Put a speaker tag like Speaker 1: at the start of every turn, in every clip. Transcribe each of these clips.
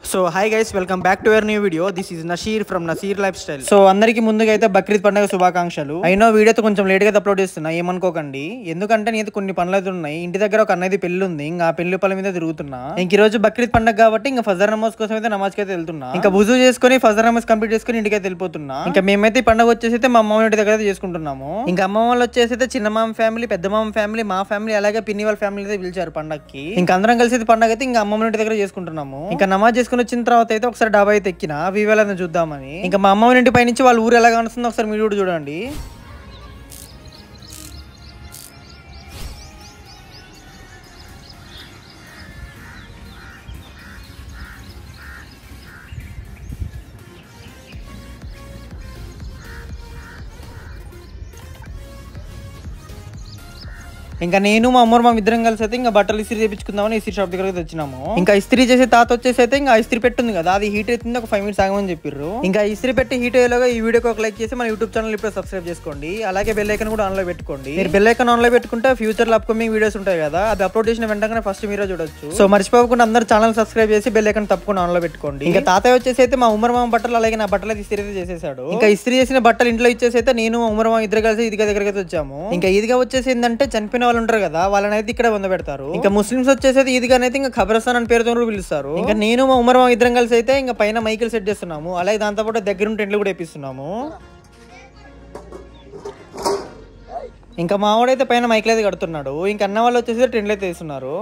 Speaker 1: So hi guys, welcome back to our new video. This is Nasheer from Nasheer life style. So అందరికి ముందుగా అయితే బక్రీద్ పండుగ శుభాకాంక్షలు. అయినా వీడియోతో కొంచెం లేట్ గా అప్లోడ్ చేస్తున్నా, ఏమనుకోకండి. ఎందుకంటే నేను కొన్ని పనులు అయితే ఉన్నాయి. ఇంటి దగ్గర ఒక అన్నది పెళ్లి ఉంది, ఇంకా ఆ పెళ్లి పనుల మీద తిరుగుతున్నా. ఇంక ఈ రోజు బక్రీద్ పండుగ కాబట్టి ఇంకా ఫజర్ నమాజ్ కోసం అయితే నమాజ్ కి అయితే వెళ్తున్నా. ఇంకా వుజూ చేసుకుని ఫజర్ నమాజ్ కంప్లీట్ చేసుకుని ఇంటికి అయితే వెళ్ళిపోతున్నా. ఇంకా మేమైతే ఈ పండుగ వచ్చేసి అయితే మా అమ్మ ఇంటి దగ్గర అయితే చేసుకుంటున్నాము. ఇంకా అమ్మ వాళ్ళు వచ్చేసి అయితే చిన్న మామ ఫ్యామిలీ, పెద్ద మామ ఫ్యామిలీ, మా ఫ్యామిలీ, అలాగే పిన్ని వాళ్ళ ఫ్యామిలీ అయితే పిలిచారు పండగకి. ఇంకా అందరం కలిసి అయితే పండుగ అయితే ఇంకా అమ్మ ఇంటి దగ్గర చేసుకుంటున్నాము. ఇంకా నమాజ్ చేసుకుని వచ్చిన తర్వాత అయితే ఒకసారి డాబా అయితే ఎక్కిన వీవేళని చూద్దామని. ఇంకా మా అమ్మ ఇంటి పై నుంచి వాళ్ళ ఊరు ఎలా కానుస్తుందో ఒకసారి మీరు కూడా చూడండి. ఇంకా నేను మా అమ్మ ఇద్దరం కలిసి అయితే ఇంకా బట్టలు ఇస్త్రీ చేయించుకుందామని ఇస్త్రీ షాప్ దగ్గర వచ్చినాము. ఇంకా ఇస్త్రీ చేసే తాత వచ్చేసి అయితే ఇంకా ఇస్త్రీ పెట్టింది కదా, అది హీట్ అవుతుంది, ఒక 5 minutes ఆగమని చెప్పారు. ఇంకా ఇస్త్రీ పెట్టి హీట్ అయ్యేలాగా ఈ వీడియోకి ఒక లైక్ చేసి మన యూట్యూబ్ ఛానల్ ఇప్పుడు సబ్స్క్రైబ్ చేసుకోండి. అలాగే బెల్ ఐకాన్ కూడా ఆన్ లో పెట్టుకోండి. మీరు బెల్ ఐకాన్ ఆన్ లో పెట్టుకుంటే ఫ్యూచర్ లో అప్కమింగ్ వీడియోస్ ఉంటాయి కదా, అది అప్లోడ్ చేసిన వెంటనే ఫస్ట్ మీరే చూడొచ్చు. సో మర్చిపోకుండా అందరూ ఛానల్ సబ్స్క్రైబ్ చేసి బెల్ ఐకాన్ తప్పకుండా ఆన్ లో పెట్టుకోండి. ఇంకా తాతయ్య వచ్చేసి అయితే మా ఉమర్ మామ బట్టలు అలాగే నా బట్టలు ఇస్త్రీ అయితే చేసేసాడు. ఇంకా ఇస్త్రీ చేసిన బట్టలు ఇంట్లో ఇచ్చేసి అయితే నేను ఉమర్ మామ ఇద్దరు కలిసి ఈద్గా దగ్గరికి అయితే వచ్చాము. ఇంకా ఈద్గా వచ్చేసి ఏంటంటే చనిపోయిన వాళ్ళు ఉంటారు కదా, వాళ్ళని అయితే ఇక్కడ వంద పెడతారు. ఇంకా ముస్లిమ్స్ వచ్చేసి ఈద్గా అయితే ఇంకా ఖబరస్థాన్ అని పేరుతో పిలుస్తారు. ఇంకా నేను మా ఉమర్ మామ ఇద్దరం కలిసి అయితే ఇంకా పైన మైకిల్ సెట్ చేస్తున్నాము, అలాగే దాంతో పాటు దగ్గర టెంట్లు కూడా వేపిస్తున్నాము. ఇంకా మావాడైతే పైన మైకిల్ అయితే కడుతున్నాడు. ఇంకా అన్న వాళ్ళు వచ్చేసి టెంట్లు అయితే వేస్తున్నారు.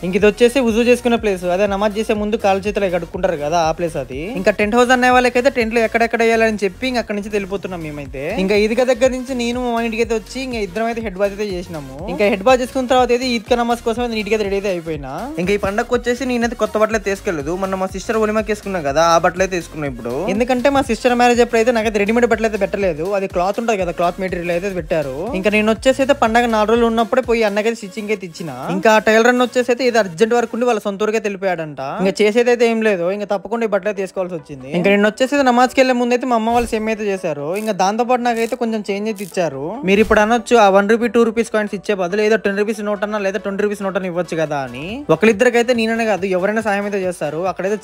Speaker 1: ఇంక ఇది వచ్చేసి వుజూ చేసుకునే ప్లేస్, అదే నమాజ్ చేసే ముందు కాలు చేతులు కడుక్కుంటారు కదా, ఆ ప్లేస్ అది. ఇంకా టెంట్ హౌస్ అనే వాళ్ళకైతే టెంట్లు ఎక్కడెక్కడ వేయాలని చెప్పి ఇంకా అక్కడ నుంచి వెళ్ళిపోతున్నాం మేమైతే. ఇంకా ఈద్గా దగ్గర నుంచి నేను మా ఇంటికి అయితే వచ్చి ఇంకా ఇద్దరం అయితే హెడ్ బాత్ అయితే చేసినాము. ఇంకా హెడ్ బాత్ చేసుకున్న తర్వాత అయితే ఈద్గా నమాజ్ కోసం నీట్ గా రెడీ అయితే అయిపోయినా. ఇంకా ఈ పండగకు వచ్చేసి నేనైతే కొత్త బట్టలు తీసుకెళ్ళలేదు, మొన్న మా సిస్టర్ ఒలిమాకి వేసుకున్నాం కదా, ఆ బట్టలు అయితే తీసుకున్నాం ఇప్పుడు. ఎందుకంటే మా సిస్టర్ మ్యారేజ్ అప్పుడు అయితే నాకైతే రెడీమేడ్ బట్టలు అయితే పెట్టలేదు, అది క్లాత్ ఉంటుంది కదా, క్లాత్ మెటీరియల్ అయితే పెట్టారు. ఇంకా నేను వచ్చేసి అయితే పండగ 4 రోజులు ఉన్నప్పుడే పోయి అన్నకైతే స్టిచ్చింగ్ అయితే ఇచ్చిన. ఇంకా టైలర్ అన్న వచ్చేసి అయితే ఇది అర్జెంట్ వర్క్ ఉండి వాళ్ళ సొంత ఊరికే తెలిపాడంట. ఇంకా చేసేది అయితే ఏం లేదు, ఇంకా తప్పకుండా ఈ బట్టలు తీసుకోవాల్సి వచ్చింది. ఇంకా నేను వచ్చేసి నమాజ్కి వెళ్లే ముందు అయితే మా అమ్మ వాళ్ళు సేమ్ అయితే చేశారు. ఇంకా దాంతో పాటు నాకైతే కొంచెం చేంజ్ అయితే ఇచ్చారు. మీరు ఇప్పుడు అనొచ్చు ఆ 1 రూపీ 2 రూపీస్ కాయిన్స్ ఇచ్చే బదులు ఏదో 10 రూపీస్ నోట్ అన్నా లేదా 20 రూపీస్ నోట్ అన్న ఇవ్వచ్చు కదా అని. ఒకరిద్దరికైతే నేననే కాదు ఎవరైనా సాయం అయితే చేస్తారు. అక్కడైతే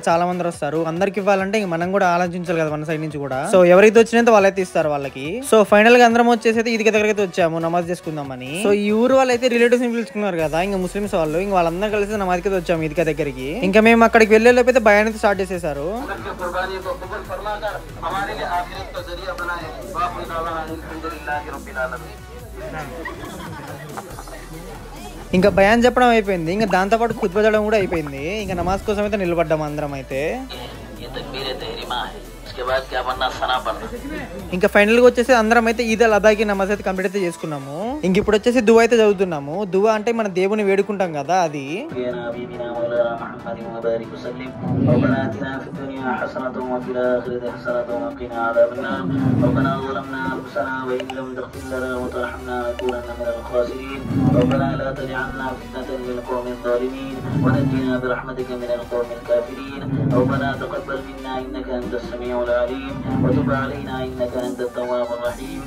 Speaker 1: చాలా మంది వస్తారు, అందరికి ఇవ్వాలంటే ఇంక మనం కూడా ఆలోచించాలి కదా మన సైడ్ నుంచి కూడా. సో ఎవరైతే వచ్చినంత వాళ్ళైతే ఇస్తారు వాళ్ళకి. సో ఫైనల్ గా అందరం వచ్చేసి అయితే ఈద్గా దగ్గరికి వచ్చాము నమాజ్ చేసుకుందామని. సో ఈ ఊరు వాళ్ళు అయితే రిలేటివ్స్ ని పిలుచుకున్నారు కదా, ఇంకా ముస్లిమ్స్ వాళ్ళు, ఇంకా వాళ్ళందరూ కలిసి నమాజ్ కి వచ్చాము ఈద్గా దగ్గరికి. ఇంకా మేము అక్కడికి వెళ్లే లోపు అయితే భయాన్ని స్టార్ట్ చేసేసారు. ఇంకా భయాన్ని చెప్పడం అయిపోయింది, ఇంకా దాంతో పాటు ఖుత్బా చదవడం కూడా అయిపోయింది. ఇంకా నమాజ్ కోసం అయితే నిలబడ్డాము అందరం అయితే. ఇంకా ఫైనల్ గా వచ్చేసి అందరం అయితే ఈద్ అల్ అదాకి నమాజ్ అయితే కంప్లీట్ అయితే చేసుకున్నాము. ఇంక ఇప్పుడు వచ్చేసి దువా అయితే చదువుతున్నాము. దువా అంటే మన దేవుని వేడుకుంటాం కదా, అది.
Speaker 2: العليم وتب علينا إنك أنت التواب الرحيم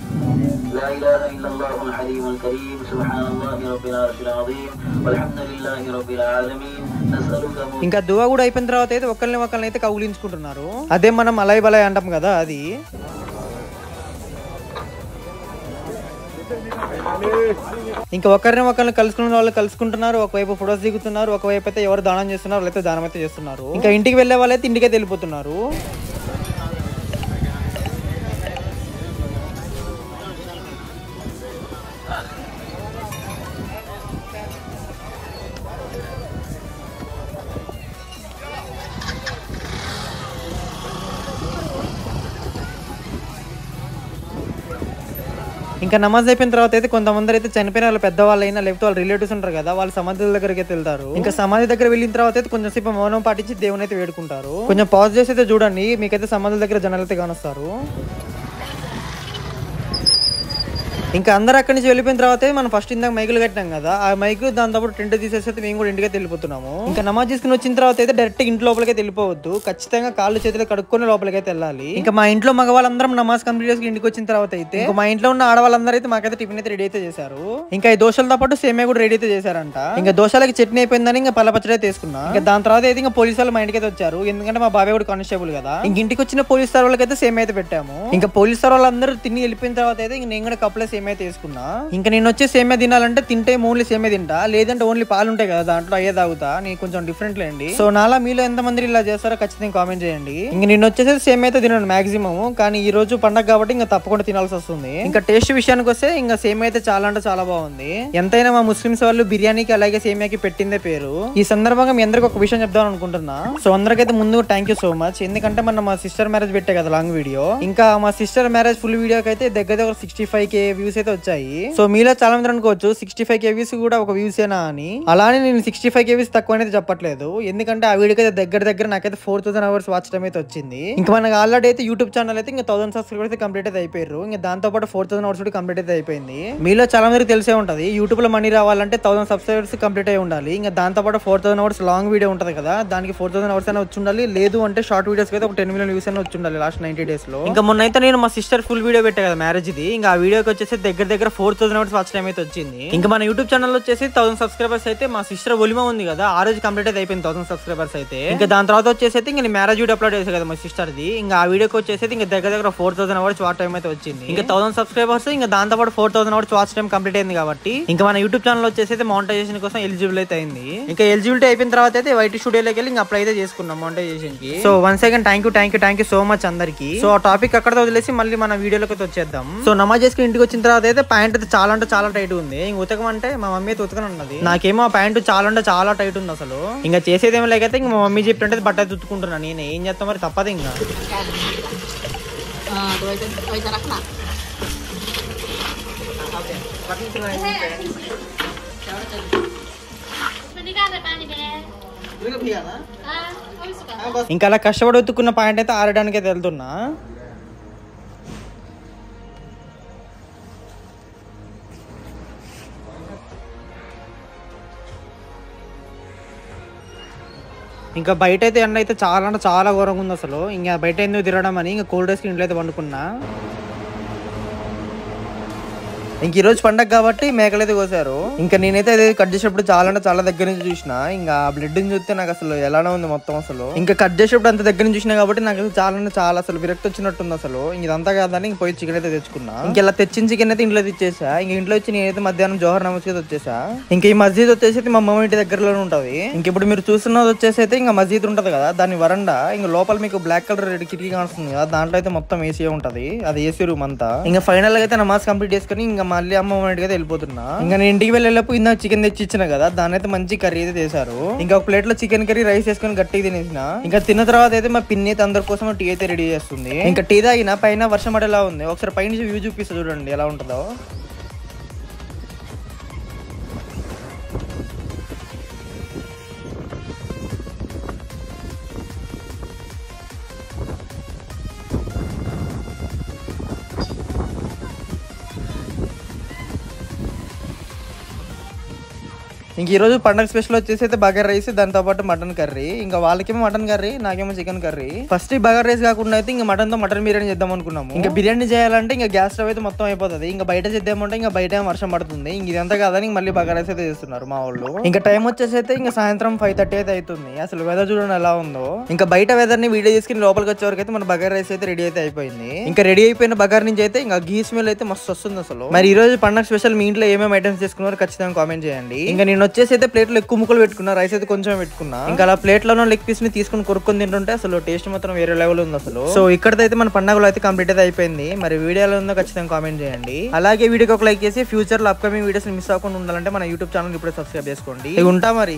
Speaker 2: لا إله إلا الله الحليم الكريم سبحان الله رب العرش العظيم والحمد لله رب العالمين نسألك.
Speaker 1: ఇంకా దువా కూడా అయిపోయిన తర్వాత అయితే ఒకరిని అయితే కౌగిలించుకుంటున్నారు, అదే మనం అలాయ్ బలాయ్ అంటాం కదా, అది. ఇంకా ఒకరిని కలుసుకున్న వాళ్ళు కలుసుకుంటున్నారు, ఒకవైపు ఫొటోస్ దిగుతున్నారు, ఒకవైపు అయితే ఎవరు దానం చేస్తున్నారు లేకపోతే దానం అయితే చేస్తున్నారు. ఇంకా ఇంటికి వెళ్లే వాళ్ళైతే ఇంటికైతే వెళ్ళిపోతున్నారు. ఇంకా నమాజ్ అయిపోయిన తర్వాత అయితే కొంతమంది అయితే చనిపోయిన వాళ్ళ పెద్దవాళ్ళైనా లేకపోతే వాళ్ళ రిలేటివ్స్ ఉంటారు కదా, వాళ్ళ సమాధుల దగ్గరికి అయితే వెళ్తారు. ఇంకా సమాధి దగ్గర వెళ్ళిన తర్వాత అయితే కొంచెం సేపు మౌనం పాటించి దేవుని అయితే వేడుకుంటారు. కొంచెం పాజ్ చేసి అయితే చూడండి, మీకైతే సమాధుల దగ్గర జనాలు అయితే కానొస్తారు. ఇంకా అందరు అక్కడి నుంచి వెళ్ళిపోయిన తర్వాత మనం ఫస్ట్ ఇందాక మైకులు కట్టినాం కదా, ఆ మైకు దాని తర్వాత టెంట్ తీసేస్తే మేము కూడా ఇంటికి వెళ్ళిపోతున్నాము. ఇంకా నమాజ్ చేసుకుని వచ్చిన తర్వాత అయితే డైరెక్ట్ ఇంటి లోపలికి వెళ్ళిపోవద్దు, ఖచ్చితంగా కాళ్ళు చేతులు కడుక్కొని లోపలికి అయితే వెళ్ళాలి. ఇంకా మా ఇంట్లో మగవాళ్ళందరం నమాజ్ కంప్లీట్ చేసుకుని ఇంటికి వచ్చిన తర్వాత అయితే మా ఇంట్లో ఉన్న ఆడవాళ్ళందరూ అయితే మాకైతే టిఫిన్ అయితే రెడీ అయితే చేశారు. ఇంకా ఈ దోశలతో పాటు సేమియా కూడా రెడీ అయితే చేశారంట. ఇంకా దోశలకి చట్నీ అయిపోయిందని ఇంకా పళ్ళ పచ్చడి అయితే తీసుకున్నా. ఇంకా దాని తర్వాత అయితే ఇంకా పోలీసు వాళ్ళు మా ఇంటికి అయితే వచ్చారు, ఎందుకంటే మా బాబాయ్ కూడా కానిస్టేబుల్ కదా. ఇంక ఇంటికి వచ్చిన పోలీస్ సార్ వాళ్ళకి అయితే సేమియా అయితే పెట్టాము. ఇంకా పోలీస్ సార్ వాళ్ళందరూ తిని వెళ్ళిపోయిన తర్వాత అయితే ఇంకా నేను కూడా కప్పులో సేమియా తీసుకున్నా. ఇంకా నేను వచ్చే సేమియా తినాలంటే తింటే ఓన్లీ సేమియా తింటా, లేదంటే ఓన్లీ పాలు ఉంటాయి కదా దాంట్లో అయ్యే తాగుతా. నేను కొంచెం డిఫరెంట్ లేండి. సో నాలా మీలో ఎంత మంది ఇలా చేస్తారో ఖచ్చితంగా కామెంట్ చేయండి. ఇంకా నేను వచ్చేసి సేమియా అయితే తినను మాక్సిమం, కానీ ఈ రోజు పండగ కాబట్టి ఇంకా తప్పకుండా తినాల్సి వస్తుంది. ఇంకా టేస్ట్ విషయానికి వస్తే ఇంకా సేమియా అయితే చాలా అంటే చాలా బాగుంది. ఎంతైనా మా ముస్లిమ్స్ వాళ్ళు బిర్యానీకి అలాగే సేమియాకి పెట్టిందే పేరు. ఈ సందర్భంగా మీ అందరికి ఒక విషయం చెప్దాం అనుకుంటున్నా. సో అందరికైతే ముందు థ్యాంక్ యూ సో మచ్, ఎందుకంటే మన మా సిస్టర్ మ్యారేజ్ పెట్టే కదా లాంగ్ వీడియో. ఇంకా మా సిస్టర్ మ్యారేజ్ ఫుల్ వీడియోకి అయితే దగ్గర 65K వ్యూస్ అయితే వచ్చాయి. సో మీలో చాలా మంది అనుకోవచ్చు 65K వ్యూస్ కూడా ఒక వ్యూస్ ఏనా అని. అలానే నేను 65K వ్యూస్ తక్కువ అనేది చెప్పట్లేదు, ఎందుకంటే ఆ వీడియోకి అయితే దగ్గర నాకైతే 4000 అవర్స్ వాచ్ టైం అయితే వచ్చింది. ఇంకా మనకి ఆల్రెడీ అయితే యూట్యూబ్ ఛానల్ అయితే ఇంకా 1000 సబ్స్క్రైబర్స్ అయితే కంప్లీట్ అయితే అయిపోయారు. ఇంకా దాంతో పాటు 4000 అవర్స్ కూడా కంప్లీట్ అయితే అయిపోయింది. మీలో చాలా మందికి తెలిసే ఉంటది, యూట్యూబ్ లో మనీ రావాలంటే 1000 సబ్స్క్రైబర్స్ కంప్లీట్ అయి ఉండాలి. ఇంకా దాంతో పాటు 4000 అవర్స్ లాంగ్ వీడియో ఉంటది కదా, దానికి 4000 అవర్స్ అయినా వచ్చి ఉండాలి. లేదు అంటే షార్ట్ వీడియోస్ అయితే ఒక 10 మిలియన్ వ్యూస్ అయినా వచ్చి ఉండాలి లాస్ట్ 90 days లో. ఇంకా మొన్న అయితే నేను మా సిస్టర్ ఫుల్ వీడియో పెట్టా కదా మ్యారేజ్ ది, ఇంకా ఆ వీడియోకి వచ్చేసి దగ్గర 4000 అవర్స్ వాచ్ టైం అయితే వచ్చింది. ఇంకా మన యూట్యూబ్ ఛానల్ వచ్చేసి 1000 సబ్స్క్రైబర్స్ అయితే మా సిస్టర్ ఒలిమా ఉంది కదా, ఆ రోజు కంప్లీట్ అయితే అయిపోయింది 1000 సబ్స్క్రైబర్స్ అయితే. ఇంకా దాని తర్వాత వచ్చేసి అయితే ఇంకా మ్యారేజ్ వీడియో అప్లోడ్ చేశాను కదా మా సిస్టర్ ది, ఇంకా ఆ వీడియోకి వచ్చేసి ఇంకా దగ్గర 4000 అవర్స్ వాచ్ టైం అయితే వచ్చింది. ఇంకా 1000 సబ్స్క్రైబర్స్ ఇంకా దాంతో పాటు 4000 అవర్స్ వాచ్ టైం కంప్లీట్ అయింది కాబట్టి ఇంకా మన యూట్యూబ్ ఛానల్ వచ్చేసి అయితే మానిటైజేషన్ కోసం ఎలిజిబుల్ అయితే అయింది. ఇంకా ఎలిజిబిలిటీ అయిపోయిన తర్వాత అయితే వైట్ స్టూడియోలోకి వెళ్ళి ఇంకా అప్లై అయితే చేసుకున్నాం మానిటైజేషన్ కి. So once again thank you so much అందరికి. సో ఆ టాపిక్ అక్కడ వదిలేసి మళ్ళీ మన వీడియోలోకి వచ్చేద్దాం. సో నమాజ్ చేసుకుని ఇంటికి వచ్చిన తర్వాత అయితే ప్యాంట్ అయితే చాలా అంటే చాలా టైట్ ఉంది. ఇంక ఉతకమంటే మా మమ్మీ అయితే ఉతకని ఉన్నది, నాకేమో ఆ ప్యాంట్ చాలా అంటే చాలా టైట్ ఉంది అసలు. ఇంకా చేసేదేమో లేకైతే ఇంకా మా మమ్మీ చెప్తుంటే బట్ట అయితే ఉతుకుంటున్నా, నేను ఏం చేస్తాం మరి తప్పదు. ఇంకా ఇంకా అలా కష్టపడి ఉతుక్కున్న పాయింట్ అయితే ఆరడానికి అయితే వెళ్తున్నా. ఇంకా బయట అయితే ఎండ అయితే చాలా అంటే చాలా ఘోరంగా ఉంది అసలు. ఇంకా బయట ఎందుకు తిరగడం అని ఇంకా కోల్డ్ డ్రెస్కి ఇంట్లో అయితే వండుకున్నా. ఇంక ఈ రోజు పండగ కాబట్టి మేకలు అయితే కోసారు. ఇంకా నేనైతే అది కట్ చేసేటప్పుడు చాలా అంటే చాలా దగ్గర నుంచి చూసిన, ఇంకా ఆ బ్లడ్ ని చూస్తే నాకు అసలు ఎలానే ఉంది మొత్తం అసలు. ఇంకా కట్ చేసేటప్పుడు అంత దగ్గర నుంచి చూసినా కాబట్టి నాకు చాలా అంటే చాలా అసలు విరక్తి వచ్చినట్టుంది అసలు. ఇంక ఇదంతా కాదని ఇంక పోయి చికెన్ అయితే తెచ్చుకున్నా. ఇంకెలా తెచ్చిన చికెన్ అయితే ఇంట్లో తెచ్చేసా. ఇంక ఇంట్లో వచ్చి నేనైతే మధ్యాహ్నం జోహర్ నమాజ్ అయితే వచ్చేసా. ఇంకా ఈ మస్జిద్ వచ్చేసి మా అమ్మ ఇంటి దగ్గరలోనే ఉంటది. ఇంక ఇప్పుడు మీరు చూస్తున్నది వచ్చేసి అయితే ఇంకా మస్జిద్ ఉంటది కదా, దాని వరండా ఇంకా లోపల మీకు బ్లాక్ కలర్ రెడ్ కిటికీ కానుస్తుంది కదా, దాంట్లో అయితే మొత్తం ఏసీ ఉంటది, అది ఏసీ రూమ్ అంతా. ఇంకా ఫైనల్ గా అయితే నమాజ్ కంప్లీట్ చేసుకుని ఇంకా మళ్ళీ అమ్మ ఇంటికి అయితే వెళ్ళిపోతున్నా. ఇంకా నేను ఇంటికి వెళ్ళేటప్పుడు ఇందాక చికెన్ తెచ్చి ఇచ్చిన కదా, దాని అయితే మంచి కర్రీ అయితే చేశారు. ఇంకా ఒక ప్లేట్ లో చికెన్ కర్రీ రైస్ వేసుకుని గట్టిగా తినేసిన. ఇంకా తిన్న తర్వాత అయితే మా పిన్ని అయితే అందరి కోసం టీ అయితే రెడీ చేస్తుంది. ఇంకా టీ తాగిన పైన వర్షం పడేలా ఉంది, ఒకసారి పైన వ్యూ చూపిస్తా చూడండి ఎలా ఉంటుందో. ఇంక ఈ రోజు పండగ స్పెషల్ వచ్చేసి అయితే బగార్ రైస్, దాంతో పాటు మటన్ కర్రీ. ఇంకా వాళ్ళకేమో మటన్ కర్రీ, నాకేమో చికెన్ కర్రీ. ఫస్ట్ ఈ బగార్ రైస్ కాకుండా అయితే ఇంకా మటన్ తో మటన్ బిర్యానీ చేద్దాం అనుకున్నాము. ఇంకా బిర్యానీ చేయాలంటే ఇంకా గ్యాస్ స్టవ్ అయితే మొత్తం అయిపోతుంది. ఇంకా బయట చేద్దామంటే ఇంకా బయట వర్షం పడుతుంది. ఇంక ఇదంతా కాదని మళ్ళీ బగార్ రైస్ అయితే చేస్తున్నారు మా వాళ్ళు. ఇంకా టైం వచ్చేసి అయితే ఇంకా సాయంత్రం 5:30 అయితే అవుతుంది. అసలు వెదర్ చూడండి ఎలా ఉందో. ఇంకా బయట వెదర్ ని వీడియో చేసుకుని లోపలికి వచ్చే వరకు అయితే మన బగార్ రైస్ అయితే రెడీ అయితే అయిపోయింది. ఇంకా రెడీ అయిపోయిన బగార్ నుంచి అయితే ఇంకా గీ స్మెల్ అయితే మస్తు వస్తుంది అసలు. మరి ఈ రోజు పండగ స్పెషల్ మీ ఇంట్లో ఏమేమి ఐటమ్స్ చేసుకున్నారో ఖచ్చితంగా కామెంట్ చేయండి. ఇంకా నేను వచ్చేసి అయితే ప్లేట్ లో ఎక్కువ ముక్కలు పెట్టుకున్నా, రైస్ అయితే కొంచెం పెట్టుకున్నా. ఇంకా అలా ప్లేట్ లో లెగ్ పీస్ ని తీసుకుని కొరుక్కొని తింటుంటే అసలు టేస్ట్ మాత్రం వేరే లెవెల్ ఉంది అసలు. సో ఇక్కడైతే మన పండుగలో అయితే కంప్లీట్ అయితే అయిపోయింది. మరి వీడియోలో ఉందో ఖచ్చితంగా కామెంట్ చేయండి. అలాగే వీడియోకి ఒక లైక్ చేసి ఫ్యూచర్ లో అప్కమింగ్ వీడియోస్ మిస్ అవ్వకుండా ఉండాలంటే మన యూట్యూబ్ ఛానల్ ఇప్పుడే సబ్స్క్రైబ్ చేసుకోండి. ఉంటా మరి.